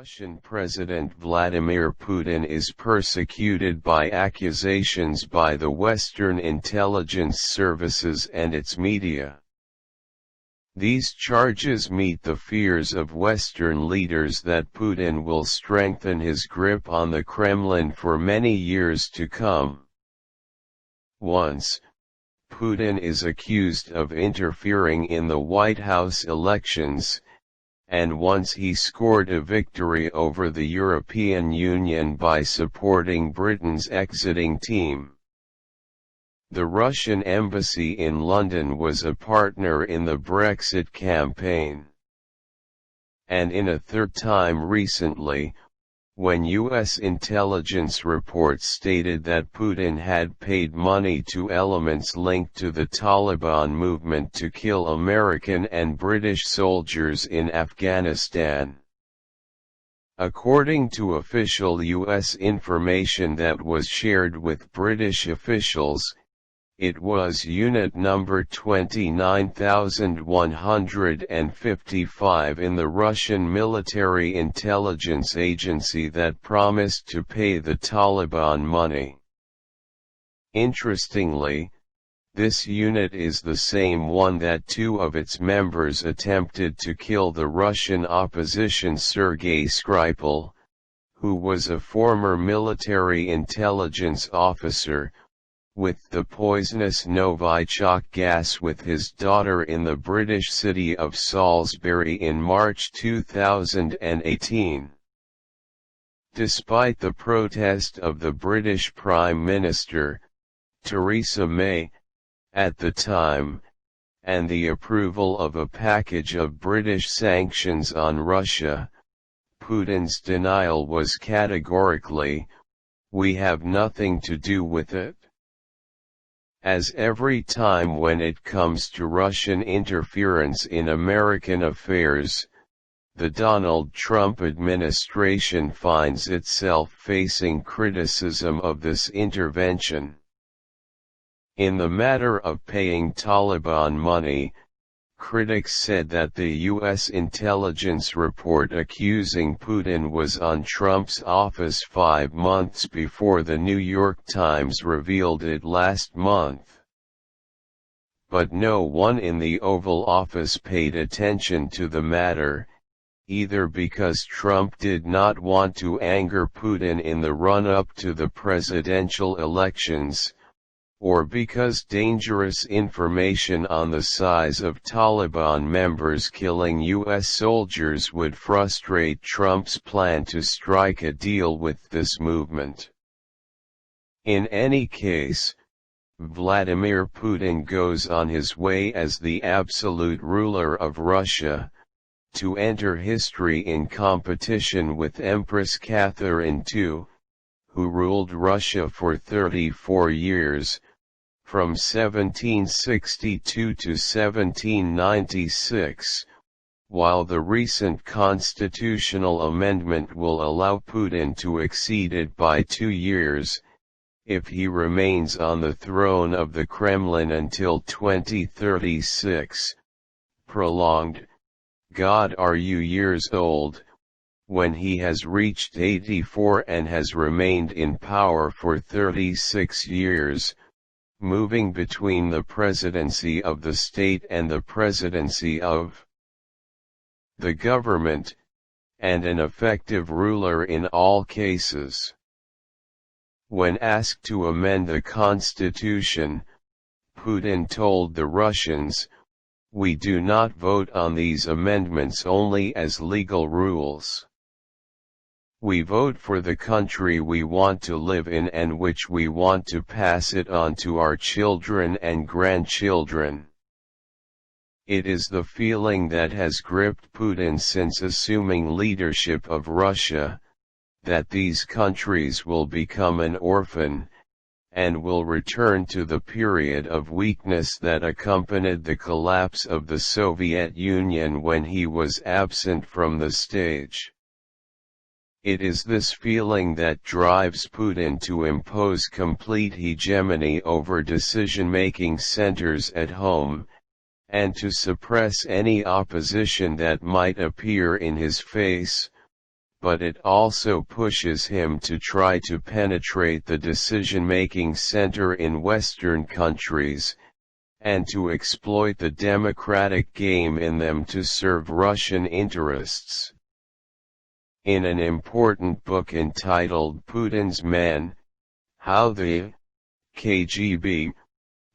Russian President Vladimir Putin is persecuted by accusations by the Western intelligence services and its media. These charges meet the fears of Western leaders that Putin will strengthen his grip on the Kremlin for many years to come. Once, Putin is accused of interfering in the White House elections, and once he scored a victory over the European Union by supporting Britain's exiting team. The Russian embassy in London was a partner in the Brexit campaign. And in a third time recently, when U.S. intelligence reports stated that Putin had paid money to elements linked to the Taliban movement to kill American and British soldiers in Afghanistan. According to official U.S. information that was shared with British officials, it was Unit number 29155 in the Russian military intelligence agency that promised to pay the Taliban money. Interestingly, this unit is the same one that two of its members attempted to kill the Russian opposition Sergei Skripal, who was a former military intelligence officer, with the poisonous Novichok gas with his daughter in the British city of Salisbury in March 2018. Despite the protest of the British Prime Minister, Theresa May, at the time, and the approval of a package of British sanctions on Russia, Putin's denial was categorically, "We have nothing to do with it." As every time when it comes to Russian interference in American affairs, the Donald Trump administration finds itself facing criticism of this intervention. In the matter of paying Taliban money, critics said that the U.S. intelligence report accusing Putin was on Trump's office 5 months before the New York Times revealed it last month. But no one in the Oval Office paid attention to the matter, either because Trump did not want to anger Putin in the run-up to the presidential elections, or because dangerous information on the size of Taliban members killing U.S. soldiers would frustrate Trump's plan to strike a deal with this movement. In any case, Vladimir Putin goes on his way as the absolute ruler of Russia, to enter history in competition with Empress Catherine II, who ruled Russia for 34 years, from 1762 to 1796, while the recent constitutional amendment will allow Putin to exceed it by 2 years, if he remains on the throne of the Kremlin until 2036, prolonged, God are you years old, when he has reached 84 and has remained in power for 36 years, moving between the presidency of the state and the presidency of the government, and an effective ruler in all cases. When asked to amend the constitution, Putin told the Russians, "We do not vote on these amendments only as legal rules. We vote for the country we want to live in and which we want to pass it on to our children and grandchildren." It is the feeling that has gripped Putin since assuming leadership of Russia, that these countries will become an orphan, and will return to the period of weakness that accompanied the collapse of the Soviet Union when he was absent from the stage. It is this feeling that drives Putin to impose complete hegemony over decision-making centers at home, and to suppress any opposition that might appear in his face, but it also pushes him to try to penetrate the decision-making center in Western countries, and to exploit the democratic game in them to serve Russian interests. In an important book entitled Putin's Men, How the KGB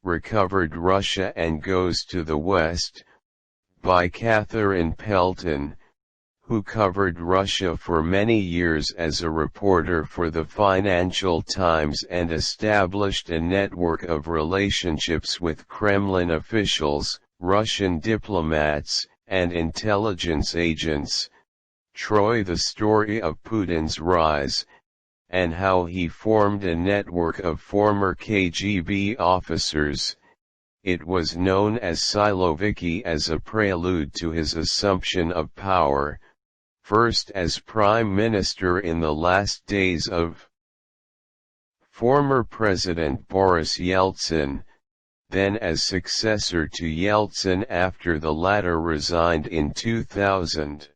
Recovered Russia and Goes to the West, by Catherine Pelton, who covered Russia for many years as a reporter for the Financial Times and established a network of relationships with Kremlin officials, Russian diplomats, and intelligence agents, Troy, the story of Putin's rise, and how he formed a network of former KGB officers. It was known as Siloviki as a prelude to his assumption of power, first as prime minister in the last days of former President Boris Yeltsin, then as successor to Yeltsin after the latter resigned in 2000.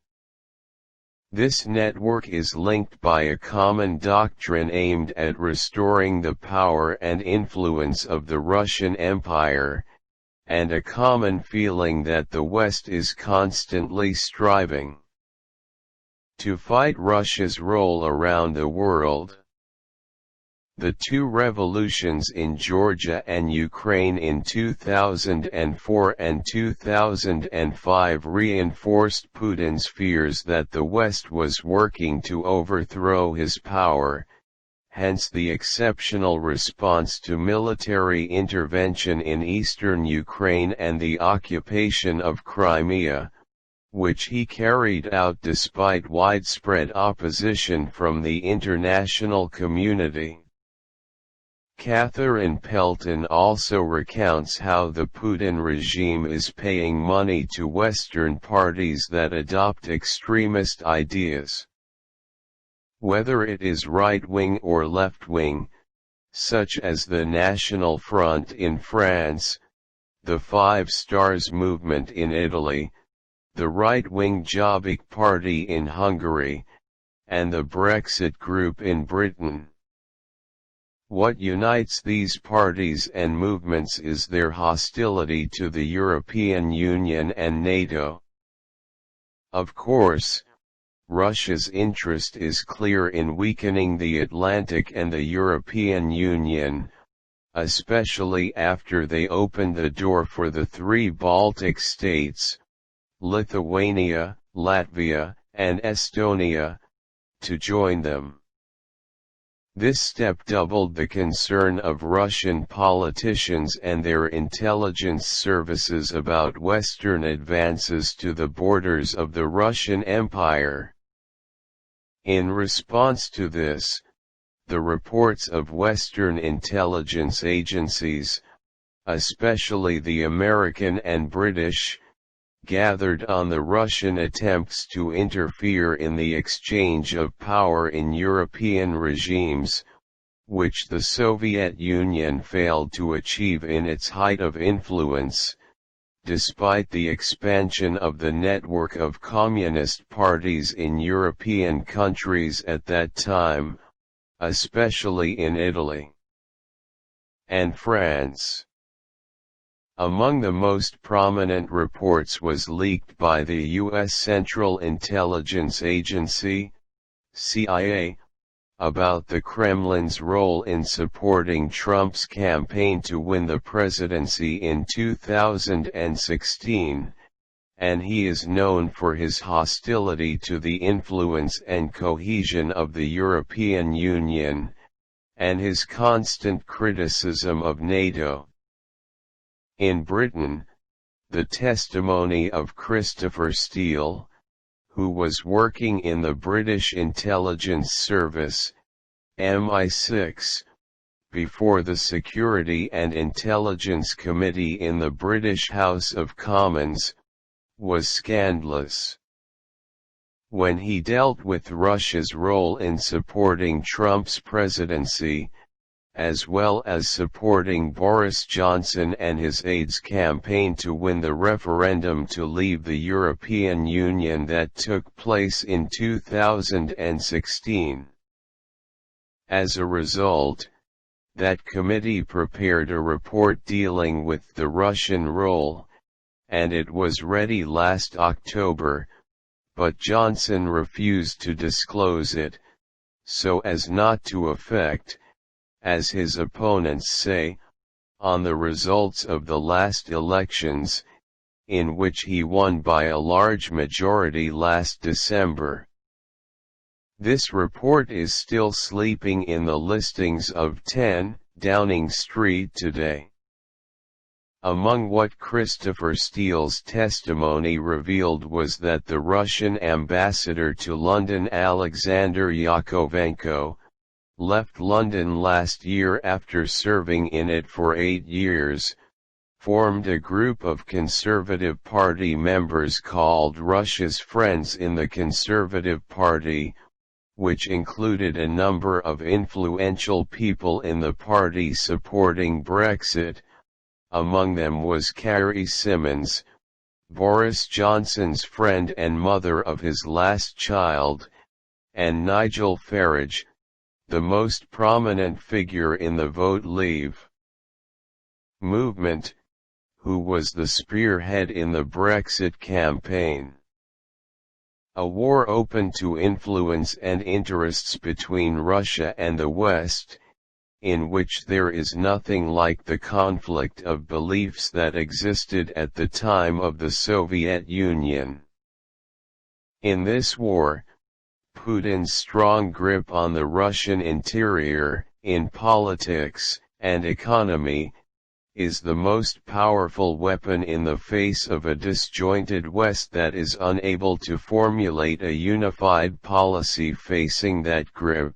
This network is linked by a common doctrine aimed at restoring the power and influence of the Russian Empire, and a common feeling that the West is constantly striving to fight Russia's role around the world. The two revolutions in Georgia and Ukraine in 2004 and 2005 reinforced Putin's fears that the West was working to overthrow his power, hence the exceptional response to military intervention in eastern Ukraine and the occupation of Crimea, which he carried out despite widespread opposition from the international community. Catherine Pelton also recounts how the Putin regime is paying money to Western parties that adopt extremist ideas. Whether it is right-wing or left-wing, such as the National Front in France, the Five Stars movement in Italy, the right-wing Jobbik Party in Hungary, and the Brexit group in Britain. What unites these parties and movements is their hostility to the European Union and NATO. Of course, Russia's interest is clear in weakening the Atlantic and the European Union, especially after they opened the door for the three Baltic states, Lithuania, Latvia, and Estonia, to join them. This step doubled the concern of Russian politicians and their intelligence services about Western advances to the borders of the Russian Empire. In response to this, the reports of Western intelligence agencies, especially the American and British, gathered on the Russian attempts to interfere in the exchange of power in European regimes, which the Soviet Union failed to achieve in its height of influence, despite the expansion of the network of communist parties in European countries at that time, especially in Italy and France. Among the most prominent reports was leaked by the U.S. Central Intelligence Agency, CIA, about the Kremlin's role in supporting Trump's campaign to win the presidency in 2016, and he is known for his hostility to the influence and cohesion of the European Union, and his constant criticism of NATO. In Britain, the testimony of Christopher Steele, who was working in the British Intelligence Service, MI6, before the Security and Intelligence Committee in the British House of Commons, was scandalous. When he dealt with Russia's role in supporting Trump's presidency, as well as supporting Boris Johnson and his aides' campaign to win the referendum to leave the European Union that took place in 2016. As a result, that committee prepared a report dealing with the Russian role, and it was ready last October, but Johnson refused to disclose it, so as not to affect, as his opponents say, on the results of the last elections, in which he won by a large majority last December. This report is still sleeping in the listings of 10 Downing Street today. Among what Christopher Steele's testimony revealed was that the Russian ambassador to London, Alexander Yakovenko, left London last year after serving in it for 8 years, formed a group of Conservative Party members called Russia's Friends in the Conservative Party, which included a number of influential people in the party supporting Brexit. Among them was Carrie Symonds, Boris Johnson's friend and mother of his last child, and Nigel Farage, the most prominent figure in the Vote Leave movement, who was the spearhead in the Brexit campaign. A war open to influence and interests between Russia and the West, in which there is nothing like the conflict of beliefs that existed at the time of the Soviet Union. In this war, Putin's strong grip on the Russian interior, in politics and economy, is the most powerful weapon in the face of a disjointed West that is unable to formulate a unified policy facing that grip.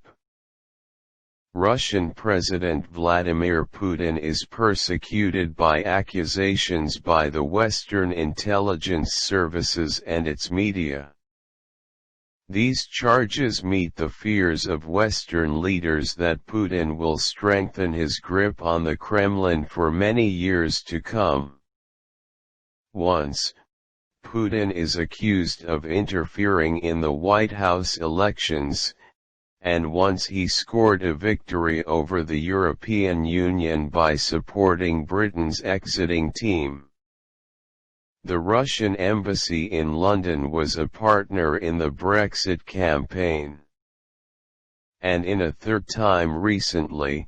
Russian President Vladimir Putin is persecuted by accusations by the Western intelligence services and its media. These charges meet the fears of Western leaders that Putin will strengthen his grip on the Kremlin for many years to come. Once, Putin is accused of interfering in the White House elections, and once he scored a victory over the European Union by supporting Britain's exiting team. The Russian embassy in London was a partner in the Brexit campaign. And in a third time recently,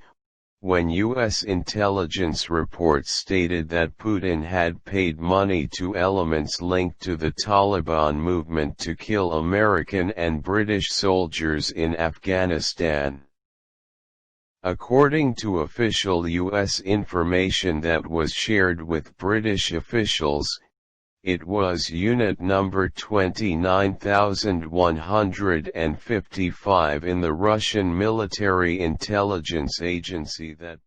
when U.S. intelligence reports stated that Putin had paid money to elements linked to the Taliban movement to kill American and British soldiers in Afghanistan. According to official U.S. information that was shared with British officials, it was Unit number 29155 in the Russian military intelligence agency that